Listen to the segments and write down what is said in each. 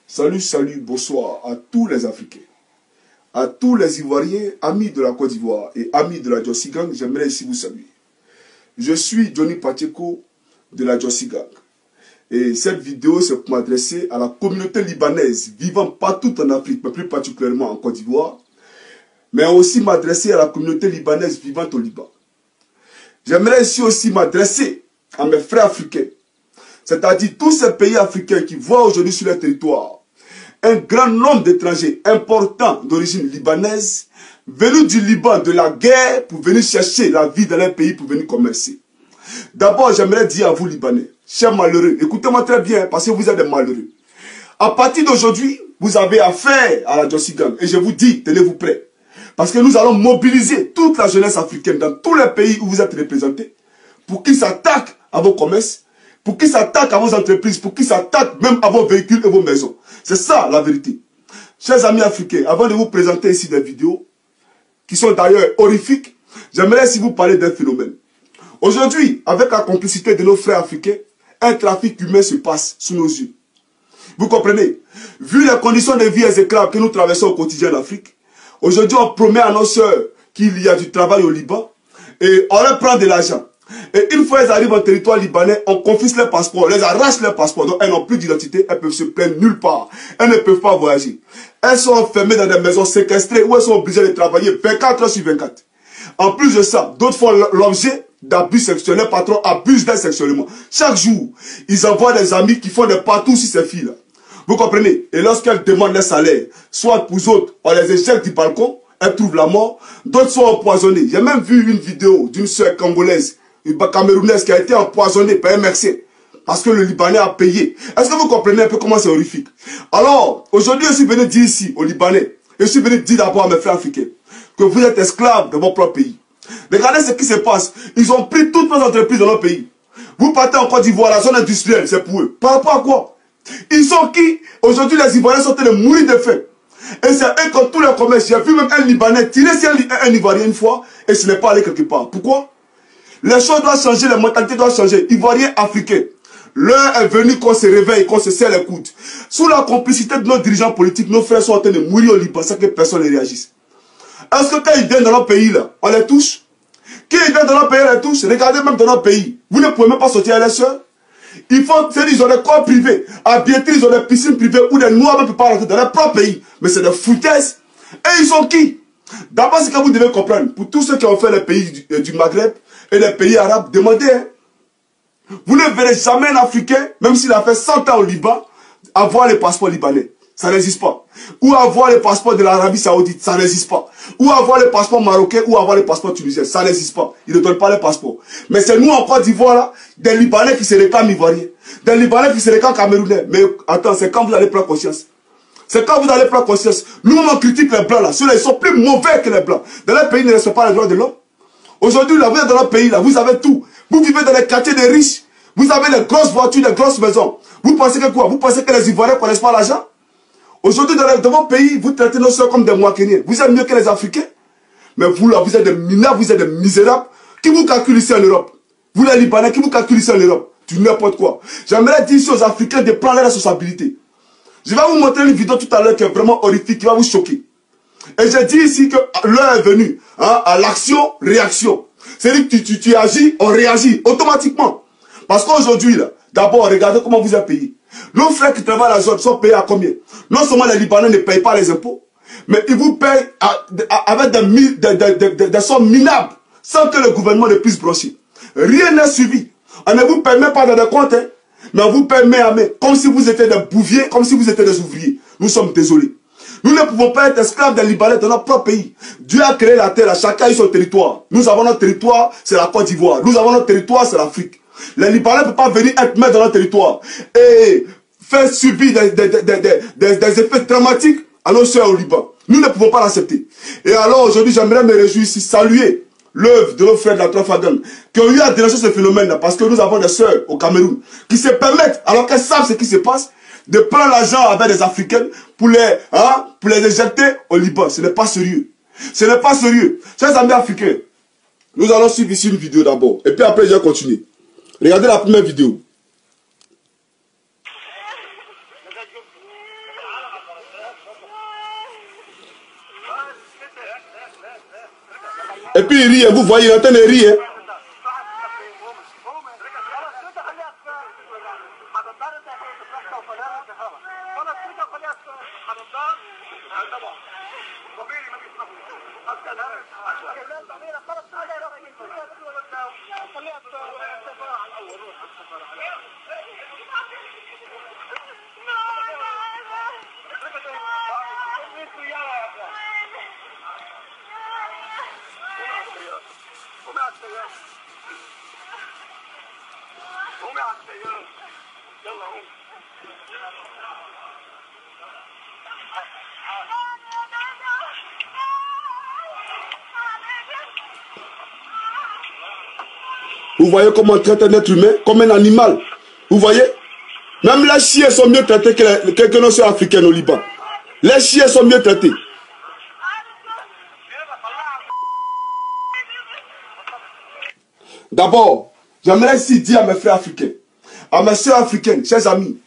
Salut, salut, bonsoir à tous les Africains, à tous les Ivoiriens, amis de la Côte d'Ivoire et amis de la Jossi Gang, j'aimerais ici vous saluer. Je suis Johnny Pacheco de la Jossi Gang. Et cette vidéo, c'est pour m'adresser à la communauté libanaise vivant partout en Afrique, mais plus particulièrement en Côte d'Ivoire, mais aussi m'adresser à la communauté libanaise vivant au Liban. J'aimerais ici aussi m'adresser à mes frères africains, c'est-à-dire tous ces pays africains qui voient aujourd'hui sur leur territoire un grand nombre d'étrangers importants d'origine libanaise venus du Liban, de la guerre, pour venir chercher la vie dans leur pays, pour venir commercer. D'abord, j'aimerais dire à vous, Libanais, chers malheureux, écoutez-moi très bien, parce que vous êtes des malheureux. À partir d'aujourd'hui, vous avez affaire à la Jossi Gang. Et je vous dis, tenez-vous prêts. Parce que nous allons mobiliser toute la jeunesse africaine dans tous les pays où vous êtes représentés pour qu'ils s'attaquent à vos commerces, pour qu'ils s'attaquent à vos entreprises, pour qu'ils s'attaquent même à vos véhicules et vos maisons. C'est ça la vérité. Chers amis africains, avant de vous présenter ici des vidéos, qui sont d'ailleurs horrifiques, j'aimerais ici vous parler d'un phénomène. Aujourd'hui, avec la complicité de nos frères africains, un trafic humain se passe sous nos yeux. Vous comprenez? Vu les conditions de vie exécrables que nous traversons au quotidien en Afrique, aujourd'hui on promet à nos sœurs qu'il y a du travail au Liban et on leur prend de l'argent. Et une fois qu'elles arrivent en territoire libanais, on confisque leurs passeports, on les arrache leurs passeports. Donc elles n'ont plus d'identité, elles peuvent se plaindre nulle part. Elles ne peuvent pas voyager. Elles sont enfermées dans des maisons séquestrées où elles sont obligées de travailler 24 heures sur 24. En plus de ça, d'autres font l'objet d'abus sexuels. Les patrons abusent d'elles sexuellement. Chaque jour, ils envoient des amis qui font des patous sur ces filles-là. Vous comprenez? Et lorsqu'elles demandent leur salaire, soit pour autres, on les éjecte du balcon, elles trouvent la mort, d'autres sont empoisonnées. J'ai même vu une vidéo d'une sœur congolaise, une camerounaise qui a été empoisonnée par un Mexicain parce que le Libanais a payé. Est-ce que vous comprenez un peu comment c'est horrifique? Alors, aujourd'hui, je suis venu dire ici, aux Libanais, je suis venu dire d'abord à mes frères africains, que vous êtes esclaves de votre propre pays. Regardez ce qui se passe. Ils ont pris toutes nos entreprises dans notre pays. Vous partez en Côte d'Ivoire, la zone industrielle, c'est pour eux. Par rapport à quoi? Ils sont qui? Aujourd'hui, les Ivoiriens sont en train de mourir de faim. Et c'est eux qui ont tous les commerces. J'ai vu même un Libanais tirer sur un Ivoirien une fois et ce n'est pas allé quelque part. Pourquoi? Les choses doivent changer, les mentalités doivent changer. Ivoiriens, Africains. L'heure est venue qu'on se réveille, qu'on se serre les coudes. Sous la complicité de nos dirigeants politiques, nos frères sont en train de mourir au Liban sans que personne ne réagisse. Est-ce que quand ils viennent dans notre pays, là, on les touche? Quand ils viennent dans notre pays, on les touche? Regardez même dans notre pays. Vous ne pouvez même pas sortir à la soeur. Ils ont des corps privés. À Biétri, ils ont des piscines privées où des Noirs ne peuvent pas rentrer dans leur propre pays. Mais c'est des foutaises. Et ils sont qui? D'abord, ce que vous devez comprendre, pour tous ceux qui ont fait les pays du Maghreb et les pays arabes, demandez, hein. Vous ne verrez jamais un Africain, même s'il a fait 100 ans au Liban, avoir le passeport libanais. Ça n'existe pas. Ou avoir le passeport de l'Arabie Saoudite, ça n'existe pas. Ou avoir le passeport marocain, ou avoir le passeport tunisien, ça n'existe pas. Ils ne donnent pas le passeport. Mais c'est nous en Côte d'Ivoire, là, des Libanais qui se réclament ivoiriens, des Libanais qui se réclament camerounais. Mais attends, c'est quand vous allez prendre conscience. C'est quand vous allez prendre conscience. Nous, on critique les Blancs, là. Ceux-là, ils sont plus mauvais que les Blancs. Dans leur pays, ils ne respectent pas les droits de l'homme. Aujourd'hui, là, vous êtes dans notre pays, là, vous avez tout. Vous vivez dans les quartiers des riches. Vous avez des grosses voitures, des grosses maisons. Vous pensez que quoi? Vous pensez que les Ivoiriens ne connaissent pas l'argent? Aujourd'hui, dans votre pays, vous traitez nos soeurs comme des moissonniers. Vous êtes mieux que les Africains. Mais vous, là, vous êtes des minables, vous êtes des misérables. Qui vous calcule ici en Europe? Vous, les Libanais, qui vous calcule ici en Europe? Du n'importe quoi. J'aimerais dire ici aux Africains de prendre leurs responsabilités. Je vais vous montrer une vidéo tout à l'heure qui est vraiment horrifique, qui va vous choquer. Et j'ai dit ici que l'heure est venue, hein, à l'action-réaction. C'est-à-dire que tu agis, on réagit automatiquement. Parce qu'aujourd'hui, là, d'abord, regardez comment vous êtes payé. Nos frères qui travaillent à la zone sont payés à combien? Non seulement les Libanais ne payent pas les impôts, mais ils vous payent avec des sommes minables, sans que le gouvernement ne puisse brocher. Rien n'est suivi. On ne vous paye même pas dans des comptes, hein, mais on vous paye main à main, comme si vous étiez des bouviers, comme si vous étiez des ouvriers. Nous sommes désolés. Nous ne pouvons pas être esclaves des Libanais dans notre propre pays. Dieu a créé la terre, chacun a son territoire. Nous avons notre territoire, c'est la Côte d'Ivoire. Nous avons notre territoire, c'est l'Afrique. Les Libanais ne peuvent pas venir être maîtres dans notre territoire et faire subir des effets dramatiques à nos soeurs au Liban. Nous ne pouvons pas l'accepter. Et alors aujourd'hui, j'aimerais me réjouir ici, saluer l'œuvre de nos frères de la Trafagan qui ont eu à dénoncer ce phénomène-là parce que nous avons des soeurs au Cameroun qui se permettent, alors qu'elles savent ce qui se passe, de prendre l'argent avec des Africaines pour les éjecter au Liban. Ce n'est pas sérieux. Ce n'est pas sérieux. Chers amis africains, nous allons suivre ici une vidéo d'abord. Et puis après, je vais continuer. Regardez la première vidéo. Et puis il rit, vous voyez, il est en train de rire. Hein. Vous voyez comment on traite un être humain comme un animal. Vous voyez? Même les chiens sont mieux traités que nos soeurs africaines au Liban. Les chiens sont mieux traités. D'abord, j'aimerais ici dire à mes frères africains, à mes soeurs africaines, chers amis,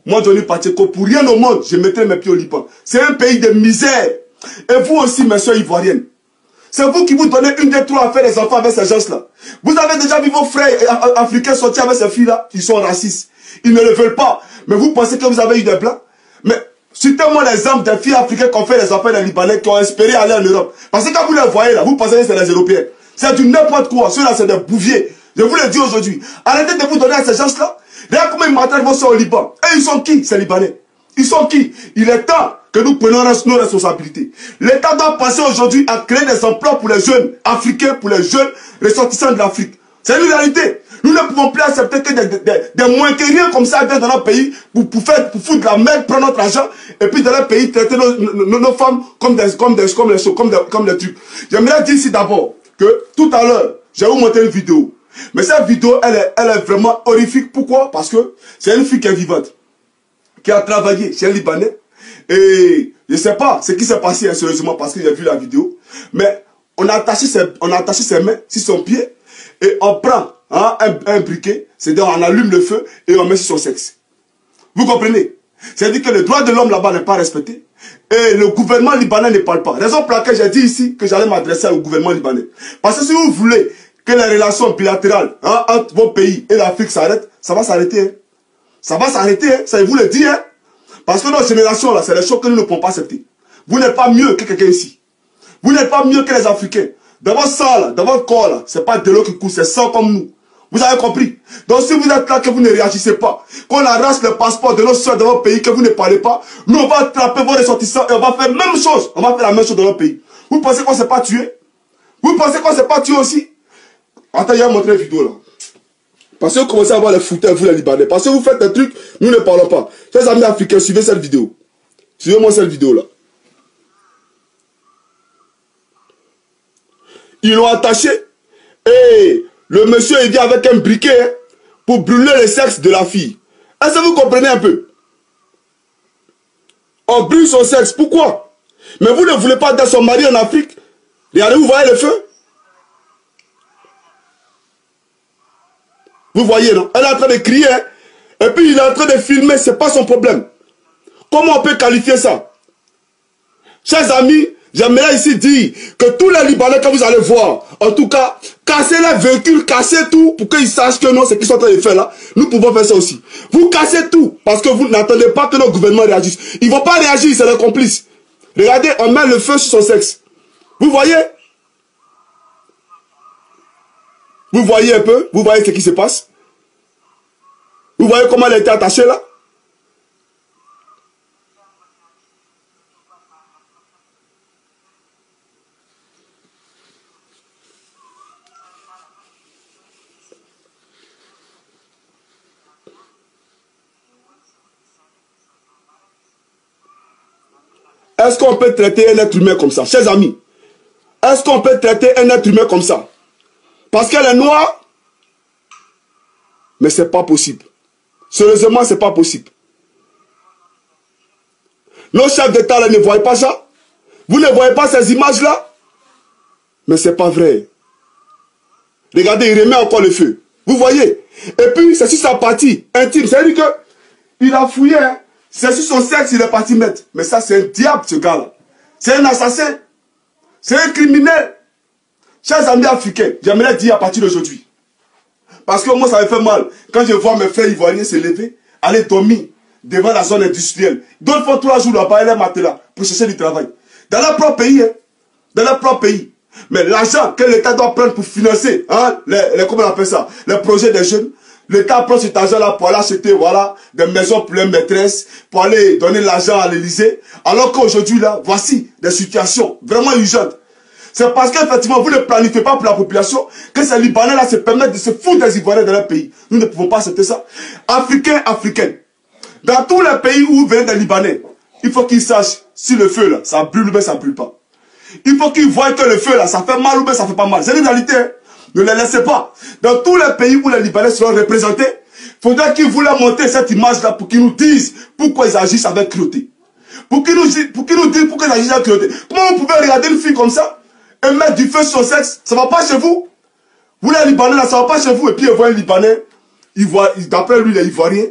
moi Johnny Pacheco, pour rien au monde, je mettrai mes pieds au Liban. C'est un pays de misère. Et vous aussi, mes soeurs ivoiriennes. C'est vous qui vous donnez une des trois à faire des enfants avec ces gens-là. Vous avez déjà vu vos frères africains sortir avec ces filles-là. Ils sont racistes. Ils ne le veulent pas. Mais vous pensez que vous avez eu des blancs? Mais citez-moi l'exemple des filles africaines qui ont fait des enfants des Libanais, qui ont espéré aller en Europe. Parce que quand vous les voyez là, vous pensez que c'est les Européens. C'est du n'importe quoi. Ceux-là, c'est des bouviers. Je vous le dis aujourd'hui. Arrêtez de vous donner à ces gens-là. Regardez comment ils maltraitent vos soeurs au Liban. Et ils sont qui, ces Libanais? Ils sont qui? Il est temps que nous prenions nos responsabilités. L'État doit passer aujourd'hui à créer des emplois pour les jeunes africains, pour les jeunes ressortissants de l'Afrique. C'est une réalité. Nous ne pouvons plus accepter que des moins que rien comme ça viennent dans notre pays pour foutre de la merde, prendre notre argent et puis dans leur pays traiter nos femmes comme des trucs. J'aimerais dire ici d'abord que tout à l'heure, j'ai vous montré une vidéo. Mais cette vidéo, elle est vraiment horrifique. Pourquoi? Parce que c'est une fille qui est vivante, qui a travaillé chez un Libanais. Et je ne sais pas ce qui s'est passé sérieusement parce que j'ai vu la vidéo. Mais on a attaché ses mains sur son pied et on prend un briquet, c'est-à-dire on allume le feu et on met sur son sexe. Vous comprenez? C'est-à-dire que le droit de l'homme là-bas n'est pas respecté et le gouvernement libanais ne parle pas. Raison pour laquelle j'ai dit ici que j'allais m'adresser au gouvernement libanais. Parce que si vous voulez que les relations bilatérales entre vos pays et l'Afrique s'arrêtent, ça va s'arrêter. Hein. Ça va s'arrêter, hein. Ça je vous le dis. Hein. Parce que nos générations là, c'est les choses que nous ne pouvons pas accepter. Vous n'êtes pas mieux que quelqu'un ici. Vous n'êtes pas mieux que les Africains. Dans votre sang là, dans votre corps là, c'est pas de l'eau qui coule, c'est sang comme nous. Vous avez compris? Donc si vous êtes là, que vous ne réagissez pas, qu'on arrache le passeport de nos soeurs de votre pays, que vous ne parlez pas, nous on va attraper vos ressortissants et on va faire la même chose. On va faire la même chose dans notre pays. Vous pensez qu'on ne s'est pas tué? Vous pensez qu'on ne s'est pas tué aussi? Attends, il y a montré une vidéo là. Parce que vous commencez à avoir les fouteurs, vous les Libanais. Parce que vous faites des trucs, nous ne parlons pas. Chers amis africains, suivez cette vidéo. Suivez-moi cette vidéo là. Ils l'ont attaché et le monsieur il vient avec un briquet pour brûler le sexe de la fille. Est-ce que vous comprenez un peu? On brûle son sexe. Pourquoi? Mais vous ne voulez pas dans son mari en Afrique? Regardez, vous voyez le feu? Vous voyez, non? Elle est en train de crier, hein? Et puis il est en train de filmer, c'est pas son problème. Comment on peut qualifier ça? Chers amis, j'aimerais ici dire que tous les Libanais que vous allez voir, en tout cas, cassez les véhicules, cassez tout, pour qu'ils sachent que non, ce qu'ils sont en train de faire là, nous pouvons faire ça aussi. Vous cassez tout, parce que vous n'attendez pas que nos gouvernements réagissent. Ils ne vont pas réagir, c'est leurs complices. Regardez, on met le feu sur son sexe. Vous voyez? Vous voyez un peu? Vous voyez ce qui se passe? Vous voyez comment elle a été attachée là? Est-ce qu'on peut traiter un être humain comme ça? Chers amis, est-ce qu'on peut traiter un être humain comme ça? Parce qu'elle est noire? Mais ce n'est pas possible. Sérieusement, ce n'est pas possible. Nos chefs d'État là ne voient pas ça? Vous ne voyez pas ces images-là? Mais ce n'est pas vrai. Regardez, il remet encore le feu. Vous voyez? Et puis, c'est sur sa partie intime. C'est-à-dire qu'il a fouillé. Hein? C'est sur son sexe, il est parti mettre. Mais ça, c'est un diable, ce gars-là. C'est un assassin. C'est un criminel. Chers amis africains, j'aimerais dire à partir d'aujourd'hui, parce que moi ça me fait mal, quand je vois mes frères ivoiriens se lever, aller dormir devant la zone industrielle. D'autres font 3 jours là-bas, les matelas, pour chercher du travail. Dans leur propre pays, hein, dans leur propre pays. Mais l'argent que l'État doit prendre pour financer, hein, comment on appelle ça, les projets des jeunes, l'État prend cet argent-là pour aller acheter, voilà, des maisons pour les maîtresses, pour aller donner l'argent à l'Élysée. Alors qu'aujourd'hui, là, voici des situations vraiment urgentes. C'est parce qu'effectivement, vous ne planifiez pas pour la population que ces Libanais-là se permettent de se foutre des Ivoiriens dans leur pays. Nous ne pouvons pas accepter ça. Africains, Africaines, dans tous les pays où viennent des Libanais, il faut qu'ils sachent si le feu, là, ça brûle ou bien ça brûle pas. Il faut qu'ils voient que le feu, là, ça fait mal ou bien ça fait pas mal. C'est une réalité, hein. Ne les laissez pas. Dans tous les pays où les Libanais seront représentés, il faudra qu'ils voulaient monter cette image-là pour qu'ils nous disent pourquoi ils agissent avec cruauté. Pour qu'ils nous disent pourquoi ils agissent avec cruauté. Comment vous pouvez regarder une fille comme ça et mettre du feu sur son sexe? Ça ne va pas chez vous. Vous les Libanais, là, ça ne va pas chez vous. Et puis, ils voient un Libanais, d'après lui, il est ivoirien.